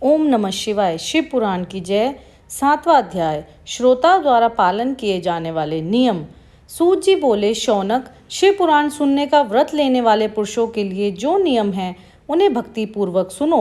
ओम नमः शिवाय। शिव पुराण की जय। 7वां अध्याय। श्रोताओं द्वारा पालन किए जाने वाले नियम। सूत जी बोले, शौनक, शिव पुराण सुनने का व्रत लेने वाले पुरुषों के लिए जो नियम हैं उन्हें भक्ति पूर्वक सुनो।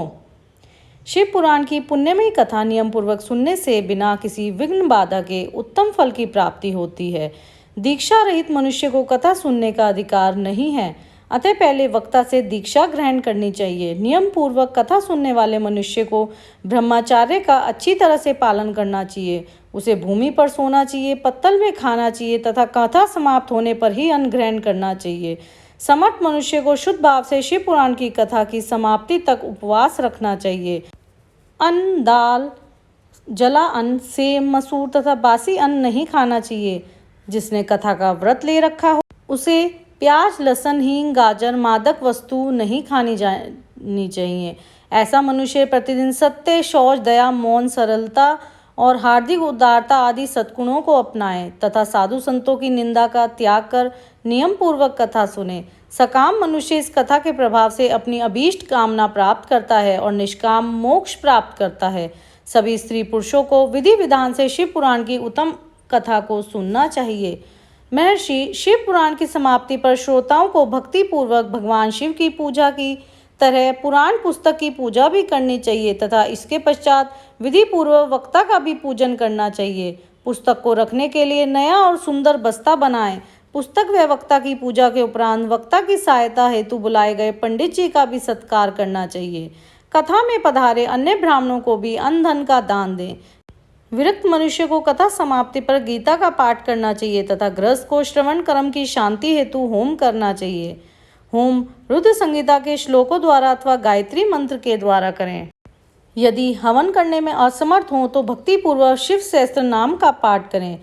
शिव पुराण की पुण्यमयी कथा नियम पूर्वक सुनने से बिना किसी विघ्न बाधा के उत्तम फल की प्राप्ति होती है। दीक्षा रहित मनुष्य को कथा सुनने का अधिकार नहीं है, अतः पहले वक्ता से दीक्षा ग्रहण करनी चाहिए। नियम पूर्वक कथा सुनने वाले मनुष्य को ब्रह्मचार्य का अच्छी तरह से पालन करना चाहिए। उसे भूमि पर सोना चाहिए, पत्तल में खाना चाहिए तथा कथा समाप्त होने पर ही अन्न ग्रहण करना चाहिए। समर्थ मनुष्य को शुद्ध भाव से शिव पुराण की कथा की समाप्ति तक उपवास रखना चाहिए। अन्न, दाल, जला अन्न, सेम, मसूर तथा बासी अन्न नहीं खाना चाहिए। जिसने कथा का व्रत ले रखा हो उसे प्याज, लहसुन, हींग, गाजर, मादक वस्तु नहीं खानी जानी चाहिए। ऐसा मनुष्य प्रतिदिन सत्य, शौच, दया, मौन, सरलता और हार्दिक उदारता आदि सद्गुणों को अपनाए तथा साधु संतों की निंदा का त्याग कर नियम पूर्वक कथा सुने। सकाम मनुष्य इस कथा के प्रभाव से अपनी अभीष्ट कामना प्राप्त करता है और निष्काम मोक्ष प्राप्त करता है। सभी स्त्री पुरुषों को विधि विधान से शिव पुराण की उत्तम कथा को सुनना चाहिए। महर्षि, शिव पुराण की समाप्ति पर श्रोताओं को भक्ति पूर्वक भगवान शिव की पूजा की तरह पुराण पुस्तक की पूजा भी करनी चाहिए तथा इसके पश्चात विधि पूर्वक वक्ता का भी पूजन करना चाहिए। पुस्तक को रखने के लिए नया और सुंदर बस्ता बनाएं। पुस्तक व वक्ता की पूजा के उपरांत वक्ता की सहायता हेतु बुलाए गए पंडित जी का भी सत्कार करना चाहिए। कथा में पधारे अन्य ब्राह्मणों को भी अन्न धन का दान दें। विरक्त मनुष्य को कथा समाप्ति पर गीता का पाठ करना चाहिए तथा गृहस्थ को श्रवण कर्म की शांति हेतु होम करना चाहिए। होम रुद्र संहिता के श्लोकों द्वारा अथवा गायत्री मंत्र के द्वारा करें। यदि हवन करने में असमर्थ हों तो भक्ति पूर्वक शिव सहस्त्र नाम का पाठ करें।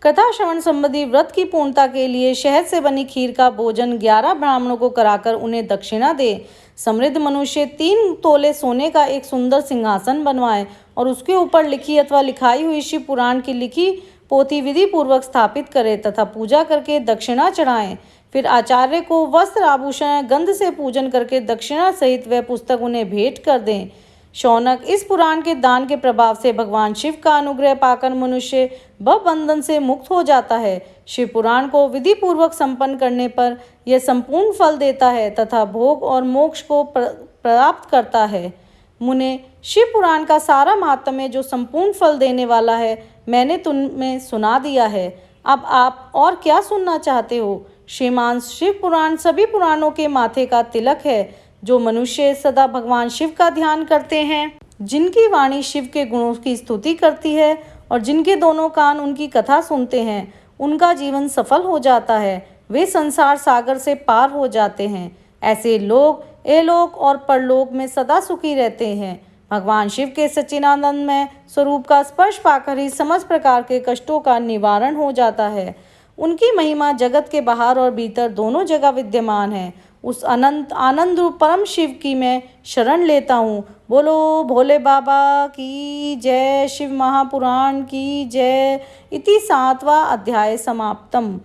कथा श्रवण संबंधी व्रत की पूर्णता के लिए शहद से बनी खीर का भोजन 11 ब्राह्मणों को कराकर उन्हें दक्षिणा दे। समृद्ध मनुष्य 3 तोले सोने का एक सुंदर सिंहासन बनवाए और उसके ऊपर लिखी अथवा लिखाई हुई शिव पुराण की लिखी पोथी विधि पूर्वक स्थापित करे तथा पूजा करके दक्षिणा चढ़ाएं। फिर आचार्य को वस्त्र, आभूषण, गंध से पूजन करके दक्षिणा सहित वह पुस्तक उन्हें भेंट कर दें। शौनक, इस पुराण के दान के प्रभाव से भगवान शिव का अनुग्रह पाकर मनुष्य बंधन से मुक्त हो जाता है। शिव पुराण को विधि पूर्वक संपन्न करने पर यह संपूर्ण फल देता है तथा भोग और मोक्ष को प्राप्त करता है। मुने, शिव पुराण का सारा महात्म्य जो संपूर्ण फल देने वाला है मैंने तुम्हें सुना दिया है। अब आप और क्या सुनना चाहते हो? श्रीमान, शिव पुराण सभी पुराणों के माथे का तिलक है। जो मनुष्य सदा भगवान शिव का ध्यान करते हैं, जिनकी वाणी शिव के गुणों की स्तुति करती है और जिनके दोनों कान उनकी कथा सुनते हैं, उनका जीवन सफल हो जाता है। वे संसार सागर से पार हो जाते हैं। ऐसे लोग एलोक और परलोक में सदा सुखी रहते हैं। भगवान शिव के सच्चिदानंदमय स्वरूप का स्पर्श पाकर ही समस्त प्रकार के कष्टों का निवारण हो जाता है। उनकी महिमा जगत के बाहर और भीतर दोनों जगह विद्यमान है। उस अनंत आनंद रूप परम शिव की मैं शरण लेता हूँ। बोलो भोले बाबा की जय। शिव महापुराण की जय। इति 7वां अध्याय समाप्तम।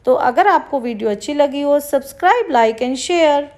तो अगर आपको वीडियो अच्छी लगी हो, सब्सक्राइब, लाइक एंड शेयर।